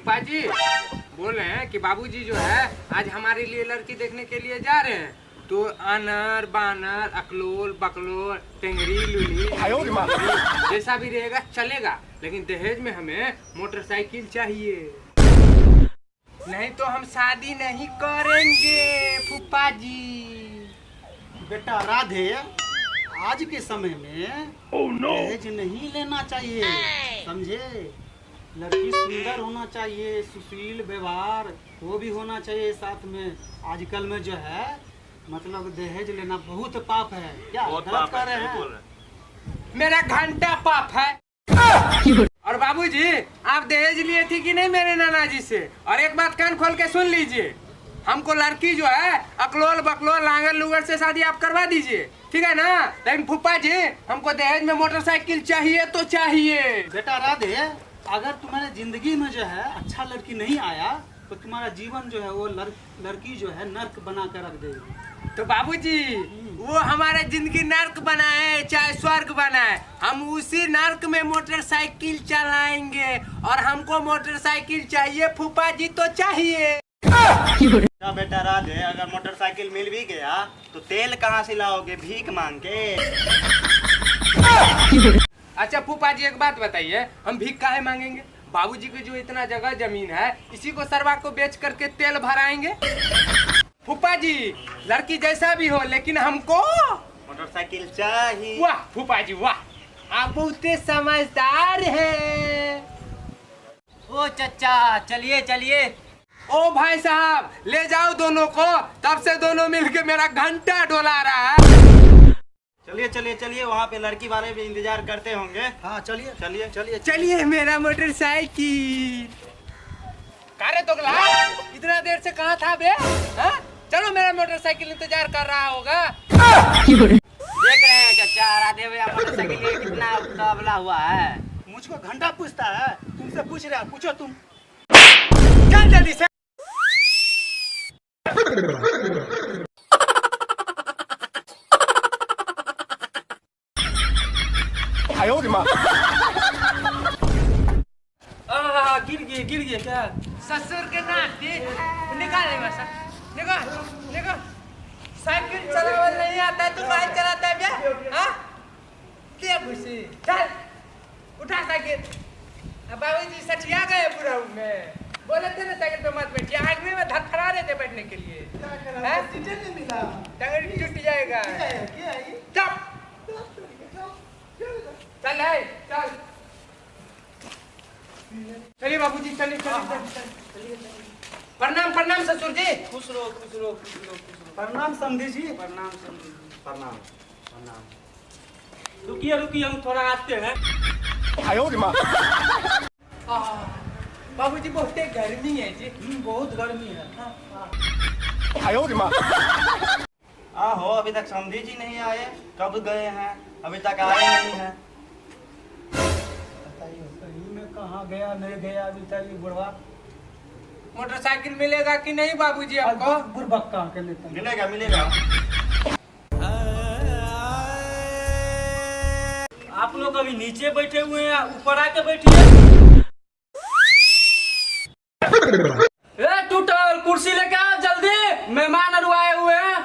फूफा जी बोल रहे हैं कि बाबूजी जो है आज हमारे लिए लड़की देखने के लिए जा रहे हैं, तो आनर बानर अकलोल बकलोल टेंगरी लुली जैसा भी रहेगा चलेगा, लेकिन दहेज में हमें मोटरसाइकिल चाहिए, नहीं तो हम शादी नहीं करेंगे फूफा जी। बेटा राधे, आज के समय में दहेज नहीं लेना चाहिए, समझे। लड़की सुंदर होना चाहिए, सुशील व्यवहार वो भी होना चाहिए साथ में। आजकल में जो है मतलब दहेज लेना बहुत पाप है। क्या गलत कर रहे हैं? मेरा घंटा पाप है। और बाबूजी आप दहेज लिए थे कि नहीं मेरे नाना जी से? और एक बात कान खोल के सुन लीजिए, हमको लड़की जो है अकलोल बकलोल लांगर लुगर से शादी आप करवा दीजिए, ठीक है ना। लेकिन फूफा जी हमको दहेज में मोटरसाइकिल चाहिए तो चाहिए। बेटा राधे, अगर तुम्हारे जिंदगी में जो है अच्छा लड़की नहीं आया तो तुम्हारा जीवन जो है वो लड़की जो है नर्क बना कर रख देगी। तो बाबूजी वो हमारे जिंदगी नर्क बनाए चाहे स्वर्ग बनाए, हम उसी नर्क में मोटरसाइकिल चलाएंगे, और हमको मोटरसाइकिल चाहिए फूफा जी तो चाहिए। बेटा राधे, अगर मोटरसाइकिल मिल भी गया तो तेल कहाँ से लाओगे? भीख मांग के? अच्छा फूफा जी एक बात बताइए, हम भीख काहे मांगेंगे? बाबूजी की जो इतना जगह जमीन है इसी को सरवा को बेच करके तेल भराएंगे। फूफा जी लड़की जैसा भी हो लेकिन हमको मोटरसाइकिल चाहिए। वाह फूफा जी वाह, आप बहुत समझदार हैं। ओ चचा चलिए चलिए। ओ भाई साहब ले जाओ दोनों को, तब से दोनों मिलके मेरा घंटा डोला रहा है। चलिए चलिए चलिए, वहाँ पे लड़की वाले भी इंतजार करते होंगे। हाँ चलिए चलिए चलिए चलिए मेरा मोटरसाइकिल। कारे तो इतना देर से कहाँ था बे? हाँ? चलो मेरा मोटरसाइकिल इंतजार कर रहा होगा। देख रहे हैं चचा, राधे भैया मोटरसाइकिल लिए कितना उतावला हुआ है। मुझको घंटा पूछता है, तुमसे पूछ रहा, पूछो तुम। चल जल्दी से। गिर गया क्या? ससुर के नाती निकाले बस, निकाल निकाल। साइकिल चलावल नहीं आता है तो काहे चलाता है बे? हाँ? क्या खुशी? चल उठा साइकिल। बाबूजी सठिया गए पूरा में, बोले थे ना साइकिल पे मत बैठिए, आदमी में धड़फड़ा रहे थे बैठने के लिए। नहीं मिला, टंगड़ी टूट जाएगा। चल चल है चल। चलिए बाबूजी चलिए चलिए। प्रणाम प्रणाम ससुर जी। खुश रहो खुश रहो खुश रहो खुश रहो। प्रणाम समझी जी। प्रणाम समझी जी। प्रणाम प्रणाम। रुकिए रुकिए, हम थोड़ा आते हैं। बाबूजी बहुत गर्मी है जी। बहुत गर्मी है। आहो, अभी तक समझी जी नहीं आए, कब गए हैं? अभी तक आए नहीं हैं। बताइए सही में कहाँ गया नहीं गया अभी तक ये बुढ़वा? मोटरसाइकिल मिलेगा कि नहीं बाबूजी हमको? बुढ़बक कहाँ के लेते? मिलेगा मिलेगा। आप लोग अभी नीचे बैठे हुए हैं, ऊपर आके बैठिए। ए टूटल कुर्सी लेके आओ जल्दी, मेहमान अरुआए हुए हैं।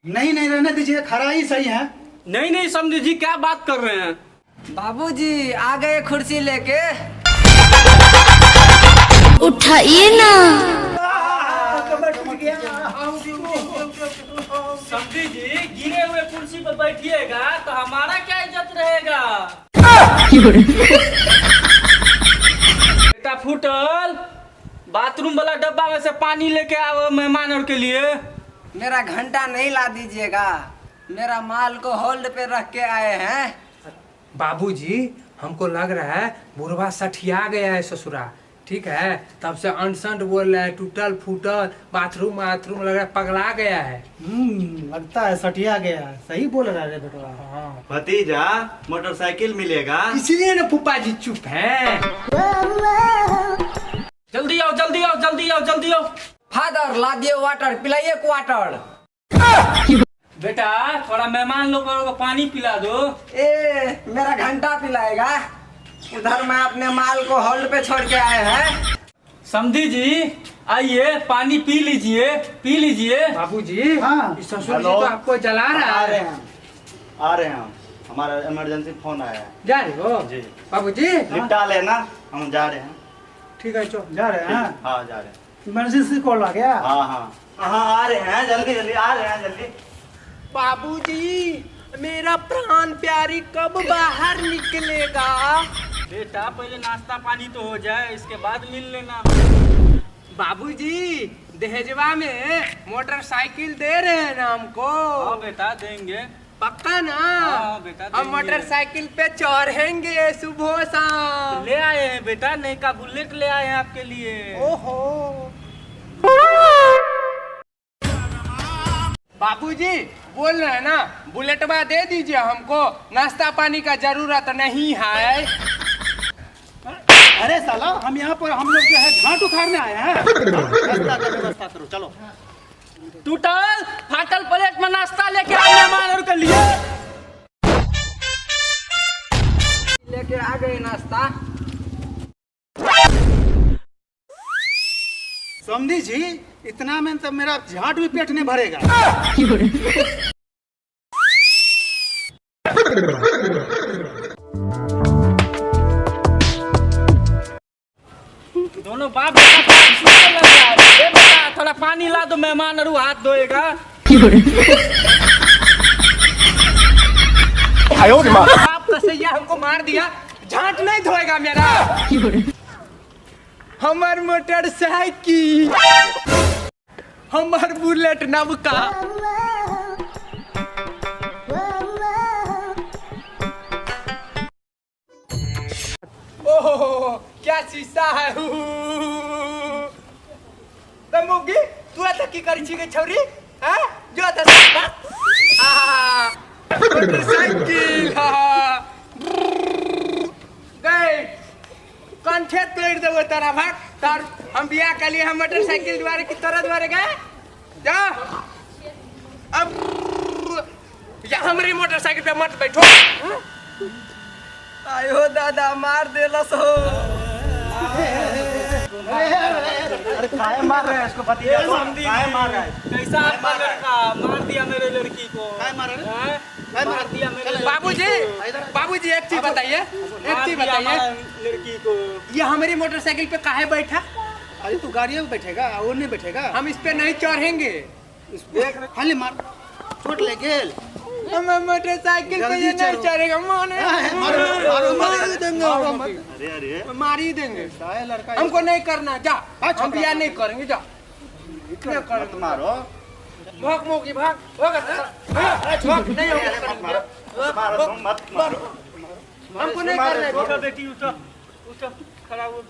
नहीं नहीं रहने दीजिए, खड़ा ही सही है। नहीं नहीं समझे जी, क्या बात कर रहे हैं? बाबूजी आ गए कुर्सी लेके। उठाइए ना। समझी जी, गिरे हुए कुर्सी पर बैठिएगा तो हमारा क्या इज्जत रहेगा? बेटा फूटल, बाथरूम वाला डब्बा में से पानी लेके आओ मेहमानों के लिए। मेरा घंटा नहीं ला दीजिएगा, मेरा माल को होल्ड पे रख के आए हैं। बाबूजी हमको लग रहा है बुढ़वा सठिया गया है ससुरा, ठीक है, तब से अनसंट बोल रहा है, टूटल फूटल बाथरूम बाथरूम लग रहा है, पगला गया है। लगता है सटिया गया। सही बोल रहा है बेटवा। हाँ। भतीजा मोटरसाइकिल मिलेगा, इसलिए ना फूफा जी चुप है। जल्दी आओ जल्दी आओ जल्दी आओ जल्दी आओ। फादर ला दिए वाटर, पिलाइए क्वार्टर। बेटा थोड़ा मेहमान लोगों को पानी पिला दो। ए मेरा घंटा पिलाएगा। उधर मैं अपने माल को होल्ड पे छोड़ के आए हैं। समधी जी आइए, पानी पी लीजिए, पी लीजिए। बाबूजी हाँ। इस ससुर जी हेलो। तो आपको जला रहा आ रहे है। हैं, आ रहे हैं हम। हमारा इमरजेंसी फोन आया है। जा रहे हो जी। बाबूजी? निपटा लेना, हम जा रहे हैं। ठीक है चलो। जा रहे हैं? हाँ जा रहे हैं। इमरजेंसी कॉल आ गया। हाँ हाँ हाँ, आ रहे हैं, जल्दी जल्दी आ रहे हैं, जल्दी। बाबूजी मेरा प्राण प्यारी कब बाहर निकलेगा? बेटा पहले नाश्ता पानी तो हो जाए, इसके बाद मिल लेना। बाबूजी दहेजवा में मोटरसाइकिल दे रहे हैं ना हमको। हाँ बेटा देंगे। पक्का ना? हाँ बेटा हम देंगे। मोटरसाइकिल पे चढ़ेंगे सुबह शाम। ले आए हैं बेटा, नई का बुलेट ले आए हैं आपके लिए। ओहो बाबूजी बोल रहे हैं ना, बुलेटवा दे दीजिए हमको, नाश्ता पानी का जरूरत नहीं है। अरे साला, हम यहाँ पर हम लोग जो है घाट उखाड़ने आए हैं। व्यवस्था करो, चलो। टूटल फाटल प्लेट में नाश्ता लेके आए मेहमान और के लिए। लेके आ गए नाश्ता। समझी जी, इतना में तो मेरा झाट भी पेट नहीं भरेगा। दोनों बाप बेटा सुनने लग रहा है। ए बेटा थोड़ा पानी ला दो, मेहमान और हाथ धोएगा। बाप कसैया हमको मार दिया, झांट नहीं धोएगा मेरा। हमार मोटरसाइकिल, हमार बुलेट नवका। ओहो क्या शीशा है। मुगी तू आता की करी छी गे छौरी? हैं जो आता मोटरसाइकिल गए कंठे तोड़ देबो तारा भाग तार। हम बियाह के लिए हम मोटरसाइकिल द्वारे की तरह द्वारे गए जा। अब या हमारी मोटरसाइकिल पे मत बैठो। आयो दादा मार देलस हो। अरे काहे मार रहे हैं इसको, बताइए। काहे मार रहा है? कैसा आपका लड़का मार दिया मेरे लड़की को? काहे मार रहे हैं? हैं? मार दिया मेरे लड़की बाबूजी बाबूजी एक चीज बताइए, एक चीज बताइए, लड़की को। ये हमारी मोटरसाइकिल पे काहे बैठा? अरे तू गाड़ी में बैठेगा, वो नहीं बैठेगा। हम इस पे नहीं चढ़ेंगे। खाली मार, चोट ले गेल। हम मोटरसाइकिल पे ये नहीं चढ़ेगा। माने मार देंगे, अरे अरे मार ही देंगे। लड़का हमको नहीं करना, जा हम बियाह नहीं करेंगे, जा मत मारो। भाग मोगी भाग भाग नहीं मारो तुम, मत मारो। हमको नहीं करना है। उठो बेटी उठो, उठो खड़ा हो।